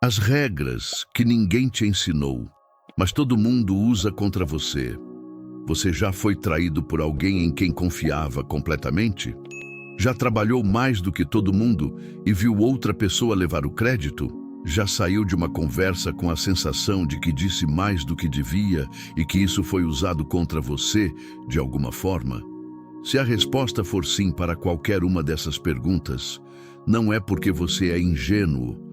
As regras que ninguém te ensinou, mas todo mundo usa contra você. Você já foi traído por alguém em quem confiava completamente? Já trabalhou mais do que todo mundo e viu outra pessoa levar o crédito? Já saiu de uma conversa com a sensação de que disse mais do que devia e que isso foi usado contra você de alguma forma? Se a resposta for sim para qualquer uma dessas perguntas, não é porque você é ingênuo,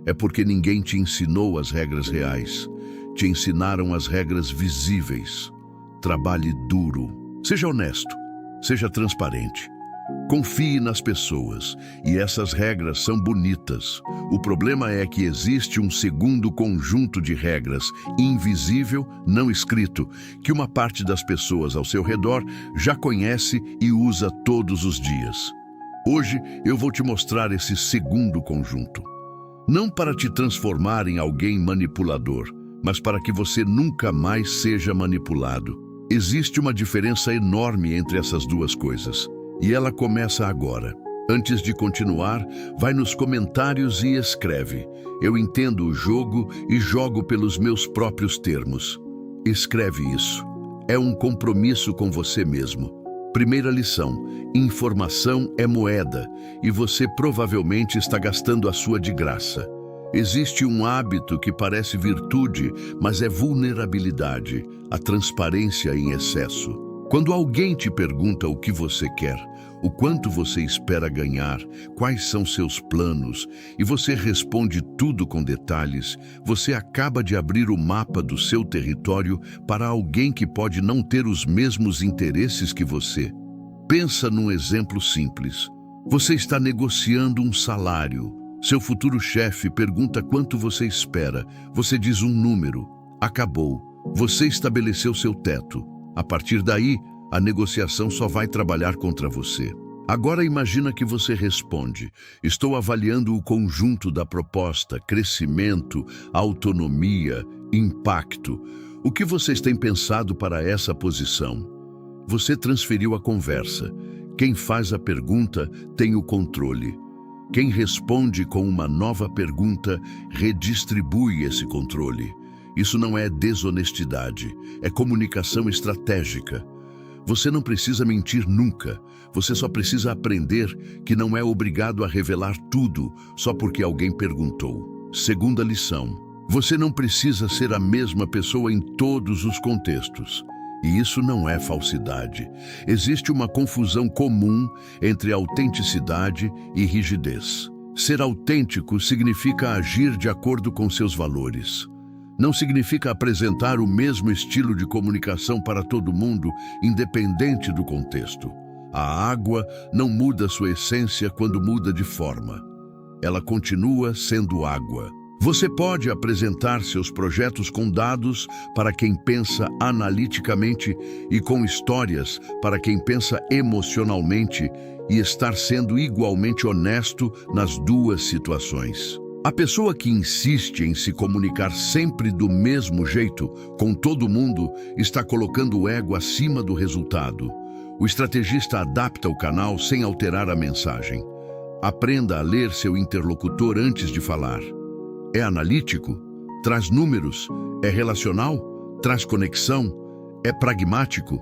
é porque ninguém te ensinou as regras reais. Te ensinaram as regras visíveis. Trabalhe duro. Seja honesto. Seja transparente. Confie nas pessoas. E essas regras são bonitas. O problema é que existe um segundo conjunto de regras, invisível, não escrito, que uma parte das pessoas ao seu redor já conhece e usa todos os dias. Hoje eu vou te mostrar esse segundo conjunto. Não para te transformar em alguém manipulador, mas para que você nunca mais seja manipulado. Existe uma diferença enorme entre essas duas coisas, e ela começa agora. Antes de continuar, vai nos comentários e escreve: eu entendo o jogo e jogo pelos meus próprios termos. Escreve isso. É um compromisso com você mesmo. Primeira lição: informação é moeda, e você provavelmente está gastando a sua de graça. Existe um hábito que parece virtude, mas é vulnerabilidade, a transparência em excesso. Quando alguém te pergunta o que você quer, o quanto você espera ganhar, quais são seus planos, e você responde tudo com detalhes, você acaba de abrir o mapa do seu território para alguém que pode não ter os mesmos interesses que você. Pensa num exemplo simples. Você está negociando um salário. Seu futuro chefe pergunta quanto você espera. Você diz um número. Acabou. Você estabeleceu seu teto. A partir daí, a negociação só vai trabalhar contra você. Agora imagina que você responde: estou avaliando o conjunto da proposta, crescimento, autonomia, impacto. O que vocês têm pensado para essa posição? Você transferiu a conversa. Quem faz a pergunta tem o controle. Quem responde com uma nova pergunta redistribui esse controle. Isso não é desonestidade, é comunicação estratégica. Você não precisa mentir nunca. Você só precisa aprender que não é obrigado a revelar tudo só porque alguém perguntou. Segunda lição: você não precisa ser a mesma pessoa em todos os contextos. E isso não é falsidade. Existe uma confusão comum entre autenticidade e rigidez. Ser autêntico significa agir de acordo com seus valores. Não significa apresentar o mesmo estilo de comunicação para todo mundo, independente do contexto. A água não muda sua essência quando muda de forma. Ela continua sendo água. Você pode apresentar seus projetos com dados para quem pensa analiticamente e com histórias para quem pensa emocionalmente e estar sendo igualmente honesto nas duas situações. A pessoa que insiste em se comunicar sempre do mesmo jeito com todo mundo está colocando o ego acima do resultado. O estrategista adapta o canal sem alterar a mensagem. Aprenda a ler seu interlocutor antes de falar. É analítico? Traz números? É relacional? Traz conexão? É pragmático?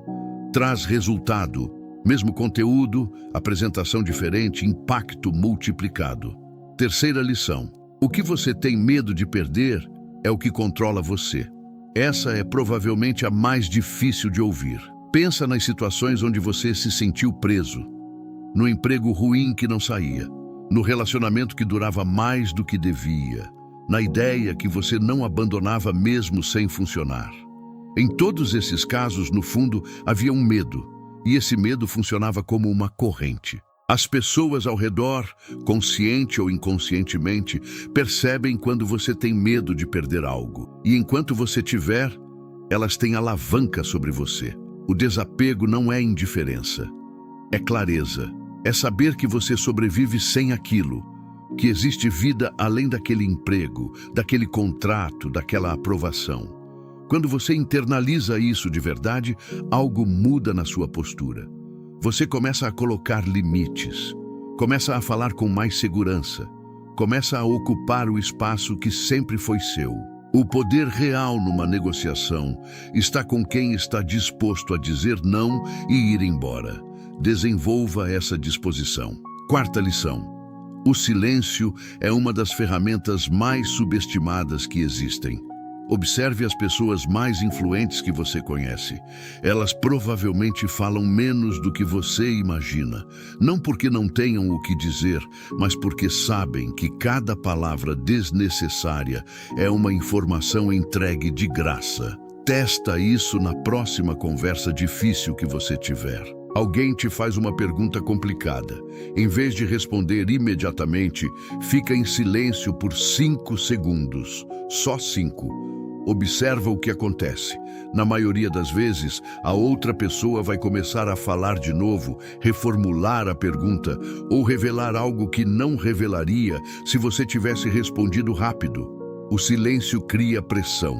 Traz resultado? Mesmo conteúdo, apresentação diferente, impacto multiplicado. Terceira lição: o que você tem medo de perder é o que controla você. Essa é provavelmente a mais difícil de ouvir. Pensa nas situações onde você se sentiu preso, no emprego ruim que não saía, no relacionamento que durava mais do que devia, na ideia que você não abandonava mesmo sem funcionar. Em todos esses casos, no fundo, havia um medo, e esse medo funcionava como uma corrente. As pessoas ao redor, consciente ou inconscientemente, percebem quando você tem medo de perder algo. E enquanto você tiver, elas têm alavanca sobre você. O desapego não é indiferença, é clareza. É saber que você sobrevive sem aquilo, que existe vida além daquele emprego, daquele contrato, daquela aprovação. Quando você internaliza isso de verdade, algo muda na sua postura. Você começa a colocar limites, começa a falar com mais segurança, começa a ocupar o espaço que sempre foi seu. O poder real numa negociação está com quem está disposto a dizer não e ir embora. Desenvolva essa disposição. Quarta lição. O silêncio é uma das ferramentas mais subestimadas que existem. Observe as pessoas mais influentes que você conhece. Elas provavelmente falam menos do que você imagina. Não porque não tenham o que dizer, mas porque sabem que cada palavra desnecessária é uma informação entregue de graça. Testa isso na próxima conversa difícil que você tiver. Alguém te faz uma pergunta complicada. Em vez de responder imediatamente, fica em silêncio por 5 segundos. Só 5. Observa o que acontece. Na maioria das vezes, a outra pessoa vai começar a falar de novo, reformular a pergunta ou revelar algo que não revelaria se você tivesse respondido rápido. O silêncio cria pressão,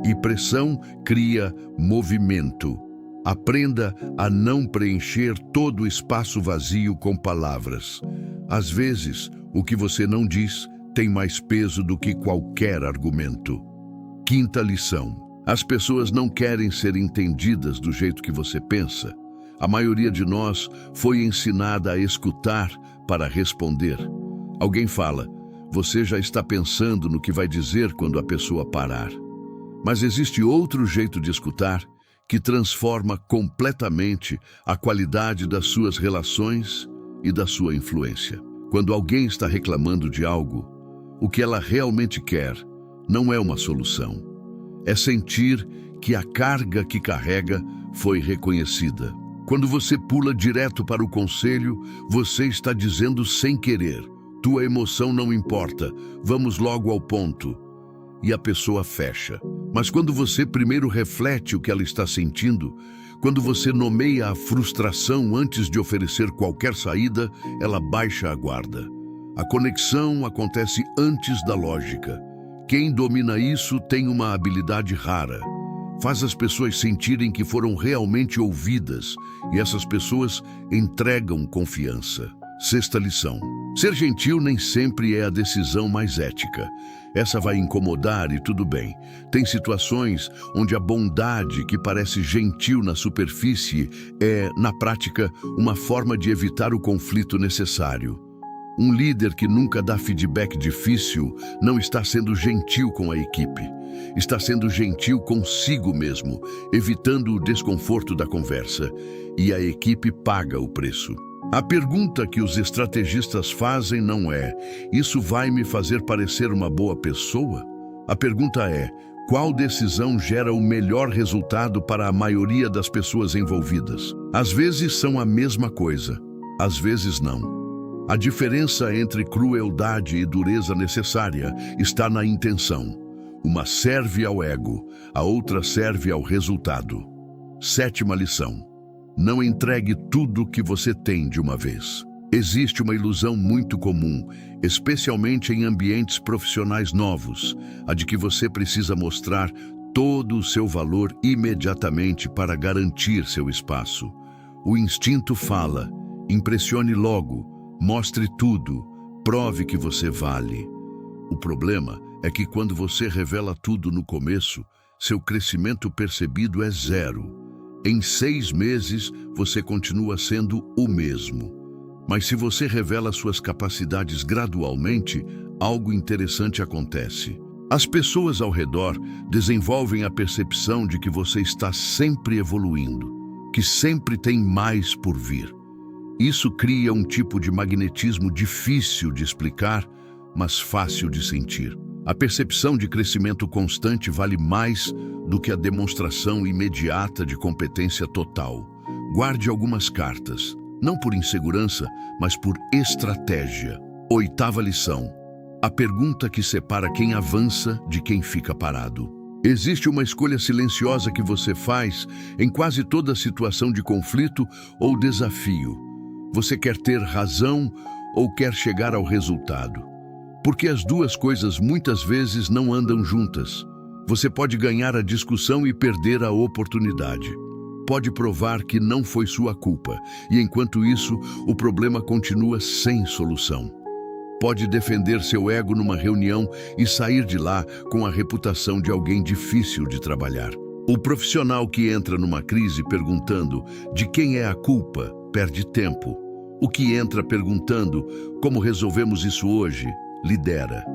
e pressão cria movimento. Aprenda a não preencher todo o espaço vazio com palavras. Às vezes, o que você não diz tem mais peso do que qualquer argumento. Quinta lição. As pessoas não querem ser entendidas do jeito que você pensa. A maioria de nós foi ensinada a escutar para responder. Alguém fala, você já está pensando no que vai dizer quando a pessoa parar. Mas existe outro jeito de escutar que transforma completamente a qualidade das suas relações e da sua influência. Quando alguém está reclamando de algo, o que ela realmente quer não é uma solução. É sentir que a carga que carrega foi reconhecida. Quando você pula direto para o conselho, você está dizendo sem querer, tua emoção não importa, vamos logo ao ponto. E a pessoa fecha. Mas quando você primeiro reflete o que ela está sentindo, quando você nomeia a frustração antes de oferecer qualquer saída, ela baixa a guarda. A conexão acontece antes da lógica. Quem domina isso tem uma habilidade rara. Faz as pessoas sentirem que foram realmente ouvidas e essas pessoas entregam confiança. Sexta lição. Ser gentil nem sempre é a decisão mais ética. Essa vai incomodar e tudo bem. Tem situações onde a bondade que parece gentil na superfície é, na prática, uma forma de evitar o conflito necessário. Um líder que nunca dá feedback difícil não está sendo gentil com a equipe. Está sendo gentil consigo mesmo, evitando o desconforto da conversa. E a equipe paga o preço. A pergunta que os estrategistas fazem não é: isso vai me fazer parecer uma boa pessoa? A pergunta é: qual decisão gera o melhor resultado para a maioria das pessoas envolvidas? Às vezes são a mesma coisa, às vezes não. A diferença entre crueldade e dureza necessária está na intenção. Uma serve ao ego, a outra serve ao resultado. Sétima lição. Não entregue tudo o que você tem de uma vez. Existe uma ilusão muito comum, especialmente em ambientes profissionais novos, a de que você precisa mostrar todo o seu valor imediatamente para garantir seu espaço. O instinto fala, impressione logo, mostre tudo, prove que você vale. O problema é que quando você revela tudo no começo, seu crescimento percebido é 0. Em 6 meses, você continua sendo o mesmo. Mas se você revela suas capacidades gradualmente, algo interessante acontece. As pessoas ao redor desenvolvem a percepção de que você está sempre evoluindo, que sempre tem mais por vir. Isso cria um tipo de magnetismo difícil de explicar, mas fácil de sentir. A percepção de crescimento constante vale mais do que a demonstração imediata de competência total. Guarde algumas cartas, não por insegurança, mas por estratégia. Oitava lição. A pergunta que separa quem avança de quem fica parado. Existe uma escolha silenciosa que você faz em quase toda situação de conflito ou desafio. Você quer ter razão ou quer chegar ao resultado? Porque as duas coisas muitas vezes não andam juntas. Você pode ganhar a discussão e perder a oportunidade. Pode provar que não foi sua culpa, e enquanto isso, o problema continua sem solução. Pode defender seu ego numa reunião e sair de lá com a reputação de alguém difícil de trabalhar. O profissional que entra numa crise perguntando de quem é a culpa perde tempo. O que entra perguntando como resolvemos isso hoje lidera.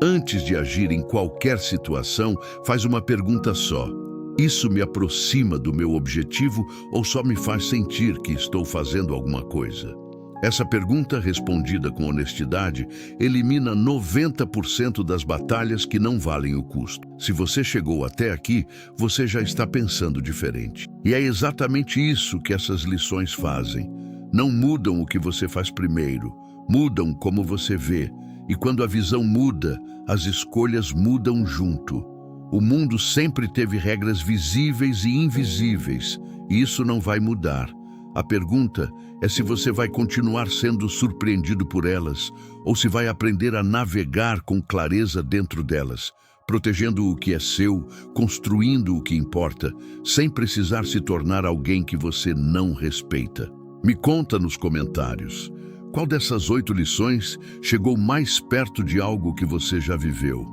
Antes de agir em qualquer situação, faz uma pergunta só. Isso me aproxima do meu objetivo ou só me faz sentir que estou fazendo alguma coisa? Essa pergunta, respondida com honestidade, elimina 90% das batalhas que não valem o custo. Se você chegou até aqui, você já está pensando diferente. E é exatamente isso que essas lições fazem. Não mudam o que você faz primeiro, mudam como você vê. E quando a visão muda, as escolhas mudam junto. O mundo sempre teve regras visíveis e invisíveis, e isso não vai mudar. A pergunta é se você vai continuar sendo surpreendido por elas ou se vai aprender a navegar com clareza dentro delas, protegendo o que é seu, construindo o que importa, sem precisar se tornar alguém que você não respeita. Me conta nos comentários, qual dessas 8 lições chegou mais perto de algo que você já viveu?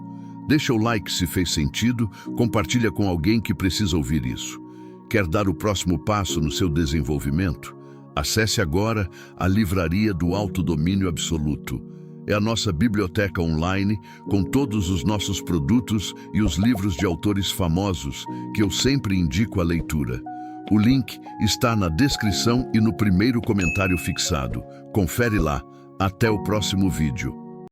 Deixa o like se fez sentido, compartilha com alguém que precisa ouvir isso. Quer dar o próximo passo no seu desenvolvimento? Acesse agora a Livraria do Autodomínio Absoluto. É a nossa biblioteca online com todos os nossos produtos e os livros de autores famosos que eu sempre indico a leitura. O link está na descrição e no primeiro comentário fixado. Confere lá. Até o próximo vídeo.